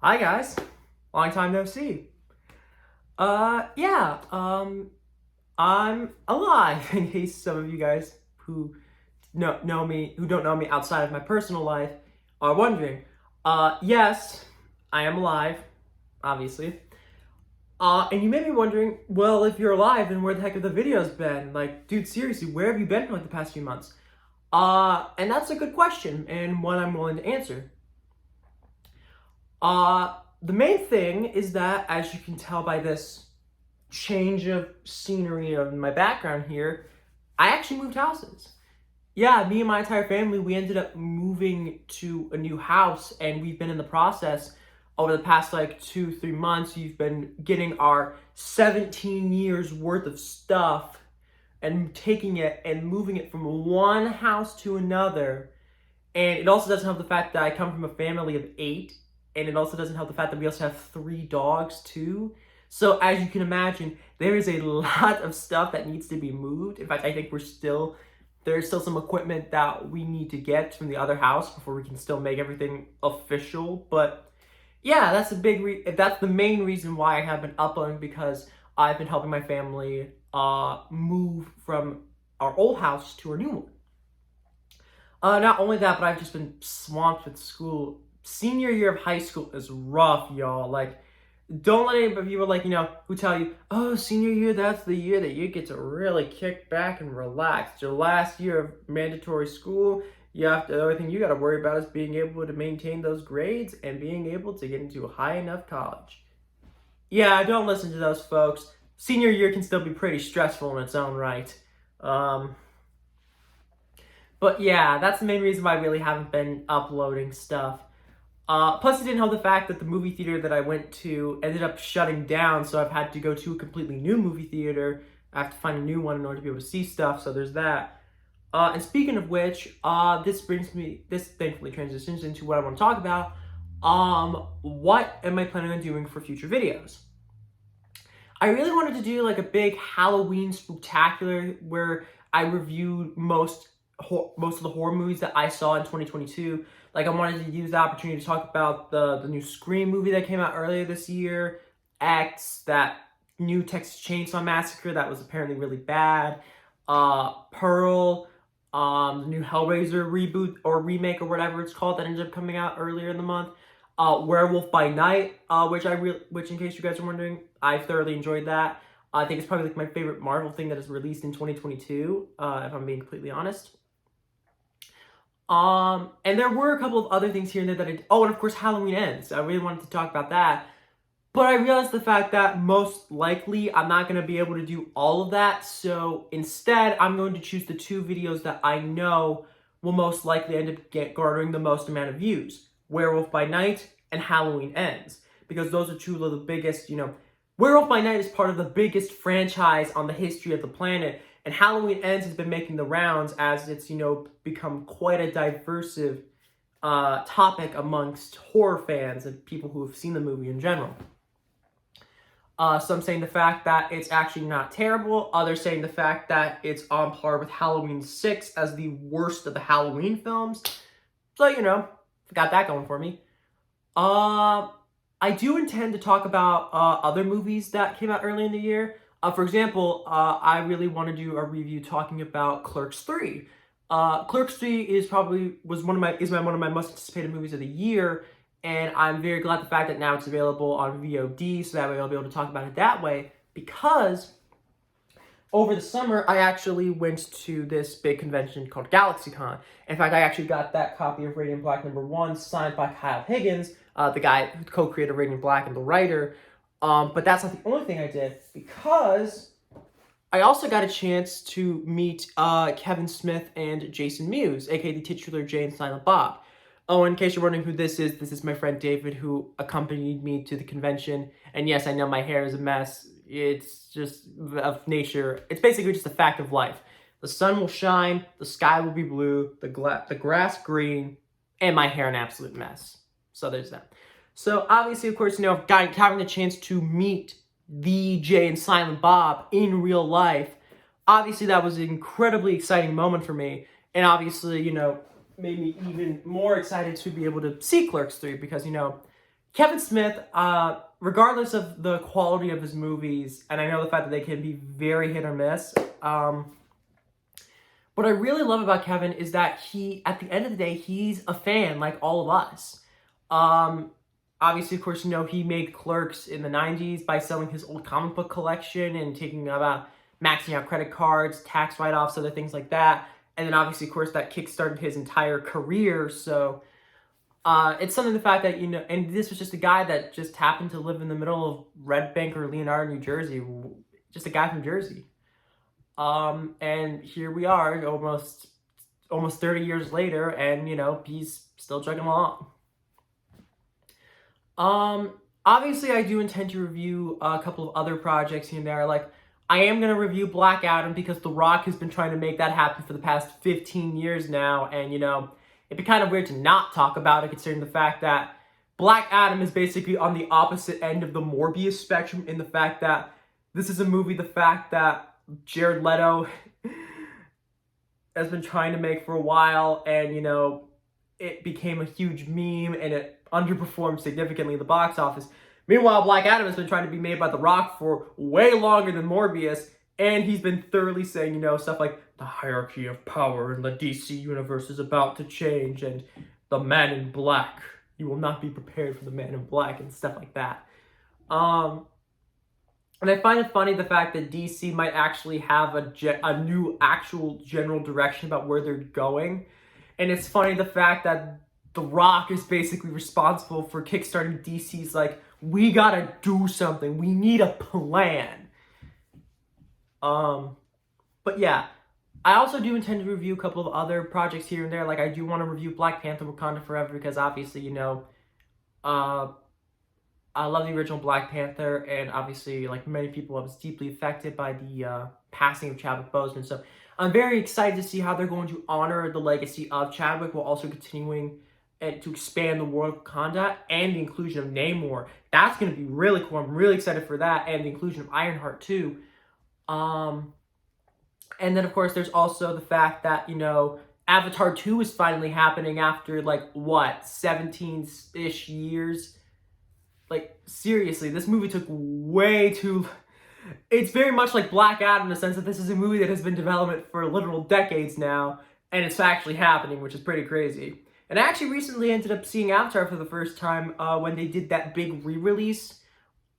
Hi guys, long time no see. Yeah, I'm alive in case some of you guys who know me, who don't know me outside of my personal life are wondering. Yes, I am alive, obviously. And you may be wondering, well, if you're alive, then where the heck have the videos been? Like, dude, seriously, where have you been for like the past few months? And that's a good question, and one I'm willing to answer. The main thing is that, as you can tell by this change of scenery of my background here, I actually moved houses. Yeah, me and my entire family, we ended up moving to a new house, and we've been in the process over the past like 2, 3 months. You've been getting our 17 years worth of stuff and taking it and moving it from one house to another. And it also doesn't help the fact that I come from a family of 8, and it also doesn't help the fact that we also have 3 dogs too. So as you can imagine, there is a lot of stuff that needs to be moved. In fact, I think there's still some equipment that we need to get from the other house before we can still make everything official. But yeah, that's the main reason why I have been uploading, because I've been helping my family move from our old house to our new one. Not only that, but I've just been swamped with school. Senior year of high school is rough, y'all. Like, don't let any people who tell you, oh, senior year, that's the year that you get to really kick back and relax. It's your last year of mandatory school. The only thing you got to worry about is being able to maintain those grades and being able to get into a high enough college. Yeah, don't listen to those folks. Senior year can still be pretty stressful in its own right. But yeah, that's the main reason why I really haven't been uploading stuff. Plus, it didn't help the fact that the movie theater that I went to ended up shutting down, so I've had to go to a completely new movie theater. I have to find a new one in order to be able to see stuff, so there's that. And speaking of which, this thankfully transitions into what I want to talk about. What am I planning on doing for future videos? I really wanted to do like a big Halloween spectacular where I reviewed most of the horror movies that I saw in 2022. Like, I wanted to use the opportunity to talk about the new Scream movie that came out earlier this year, X, that new Texas Chainsaw Massacre that was apparently really bad, Pearl, the new Hellraiser reboot or remake or whatever it's called that ended up coming out earlier in the month, Werewolf by Night, which in case you guys are wondering, I thoroughly enjoyed that. I think it's probably like my favorite Marvel thing that is released in 2022, if I'm being completely honest. And there were a couple of other things here and there and of course Halloween Ends. I really wanted to talk about that. But I realized the fact that most likely I'm not going to be able to do all of that. So instead, I'm going to choose the 2 videos that I know will most likely end up garnering the most amount of views. Werewolf by Night and Halloween Ends. Because those are 2 of the biggest, Werewolf by Night is part of the biggest franchise on the history of the planet. And Halloween Ends has been making the rounds as it's, become quite a diversive topic amongst horror fans and people who have seen the movie in general. Some saying the fact that it's actually not terrible. Others saying the fact that it's on par with Halloween 6 as the worst of the Halloween films. So, got that going for me. I do intend to talk about other movies that came out early in the year. For example, I really want to do a review talking about Clerks 3. Clerks 3 is one of my most anticipated movies of the year, and I'm very glad the fact that now it's available on VOD, so that way I'll be able to talk about it that way, because over the summer, I actually went to this big convention called GalaxyCon. In fact, I actually got that copy of Radiant Black #1 signed by Kyle Higgins, the guy who co-created Radiant Black and the writer. But that's not the only thing I did, because I also got a chance to meet Kevin Smith and Jason Mewes, aka the titular Jay and Silent Bob. Oh, in case you're wondering who this is my friend David, who accompanied me to the convention. And yes, I know my hair is a mess. It's just of nature. It's basically just a fact of life. The sun will shine, the sky will be blue, the grass green, and my hair an absolute mess. So there's that. So obviously, of course, having the chance to meet the Jay and Silent Bob in real life, obviously that was an incredibly exciting moment for me. And obviously, made me even more excited to be able to see Clerks 3 because, Kevin Smith, regardless of the quality of his movies, and I know the fact that they can be very hit or miss, what I really love about Kevin is that he, at the end of the day, he's a fan like all of us. Obviously, of course, you know, he made Clerks in the 90s by selling his old comic book collection and taking about maxing out credit cards, tax write-offs, other things like that. And then obviously, of course, that kickstarted his entire career. So it's something, the fact that, you know, and this was just a guy that just happened to live in the middle of Red Bank or Leonardo, New Jersey. Just a guy from Jersey. And here we are almost 30 years later, and, you know, he's still chugging along. Obviously I do intend to review a couple of other projects here and there. Like, I am going to review Black Adam because The Rock has been trying to make that happen for the past 15 years now, and, you know, it'd be kind of weird to not talk about it considering the fact that Black Adam is basically on the opposite end of the Morbius spectrum, in the fact that this is a movie, the fact that Jared Leto has been trying to make for a while, and, you know, it became a huge meme and it underperformed significantly in the box office. Meanwhile, Black Adam has been trying to be made by The Rock for way longer than Morbius, and he's been thoroughly saying, you know, stuff like the hierarchy of power in the DC universe is about to change, and the Man in Black, you will not be prepared for the Man in Black, and stuff like that. And I find it funny the fact that DC might actually have a new actual general direction about where they're going. And it's funny the fact that The Rock is basically responsible for kickstarting DC's, like, we gotta do something. We need a plan. But yeah, I also do intend to review a couple of other projects here and there. Like, I do want to review Black Panther Wakanda Forever because obviously, you know, I love the original Black Panther, and obviously, like many people, I was deeply affected by the passing of Chadwick Boseman. So I'm very excited to see how they're going to honor the legacy of Chadwick while also continuing to expand the world of Wakanda and the inclusion of Namor. That's going to be really cool. I'm really excited for that, and the inclusion of Ironheart too. And then, of course, there's also the fact that, you know, Avatar 2 is finally happening after, like, what, 17-ish years? Like, seriously, this movie took way too... It's very much like Black Adam in the sense that this is a movie that has been in development for literal decades now, and it's actually happening, which is pretty crazy. And I actually recently ended up seeing Avatar for the first time when they did that big re-release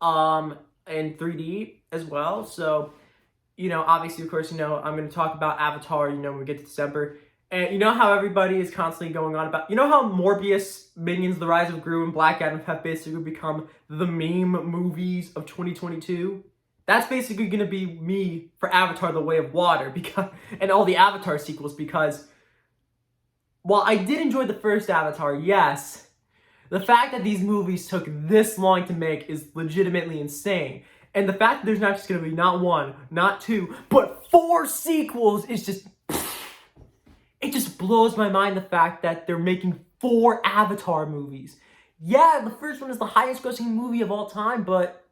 in 3D as well. So, you know, obviously, of course, you know, I'm going to talk about Avatar, you know, when we get to December. And you know how everybody is constantly going on about... You know how Morbius, Minions, The Rise of Gru, and Black Adam have basically become the meme movies of 2022? That's basically going to be me for Avatar: The Way of Water, because, and all the Avatar sequels, because while I did enjoy the first Avatar, yes, the fact that these movies took this long to make is legitimately insane. And the fact that there's not just going to be not one, not two, but 4 sequels is just... It just blows my mind, the fact that they're making 4 Avatar movies. Yeah, the first one is the highest grossing movie of all time, but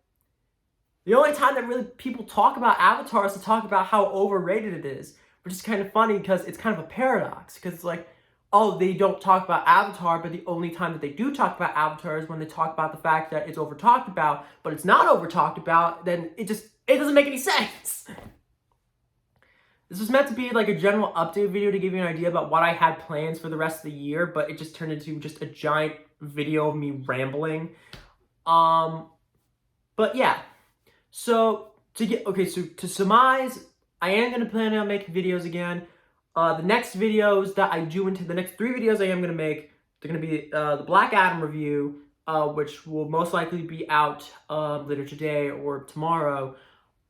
the only time that really people talk about Avatar is to talk about how overrated it is. Which is kind of funny because it's kind of a paradox. Because it's like, oh, they don't talk about Avatar, but the only time that they do talk about Avatar is when they talk about the fact that it's over talked about, but it's not over talked about, then it doesn't make any sense. This was meant to be like a general update video to give you an idea about what I had plans for the rest of the year, but it just turned into just a giant video of me rambling. But yeah. So to surmise, I am going to plan on making videos again. The next videos that I do into the next 3 videos I am going to make, they're going to be the Black Adam review, which will most likely be out later today or tomorrow.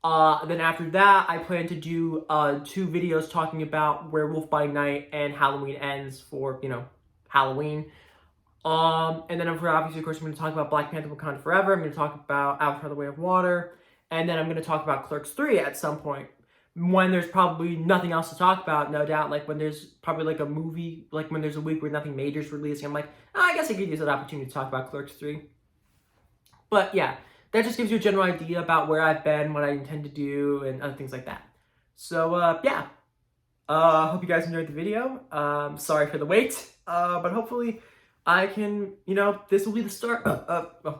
Then after that, I plan to do 2 videos talking about Werewolf by Night and Halloween Ends for, you know, Halloween. And then obviously, of course, I'm going to talk about Black Panther Wakanda Forever. I'm going to talk about Avatar: The Way of Water. And then I'm going to talk about Clerks 3 at some point, when there's probably nothing else to talk about, no doubt. Like, when there's probably, like, a movie, like, when there's a week where nothing major is releasing, I'm like, oh, I guess I could use that opportunity to talk about Clerks 3. But, yeah, that just gives you a general idea about where I've been, what I intend to do, and other things like that. So, yeah. Hope you guys enjoyed the video. Sorry for the wait. But hopefully I can, you know, this will be the start.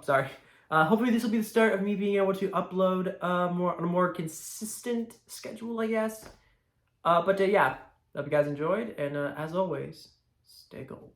Sorry. Hopefully, this will be the start of me being able to upload more on a more consistent schedule, I guess. But yeah, hope you guys enjoyed, and as always, stay gold.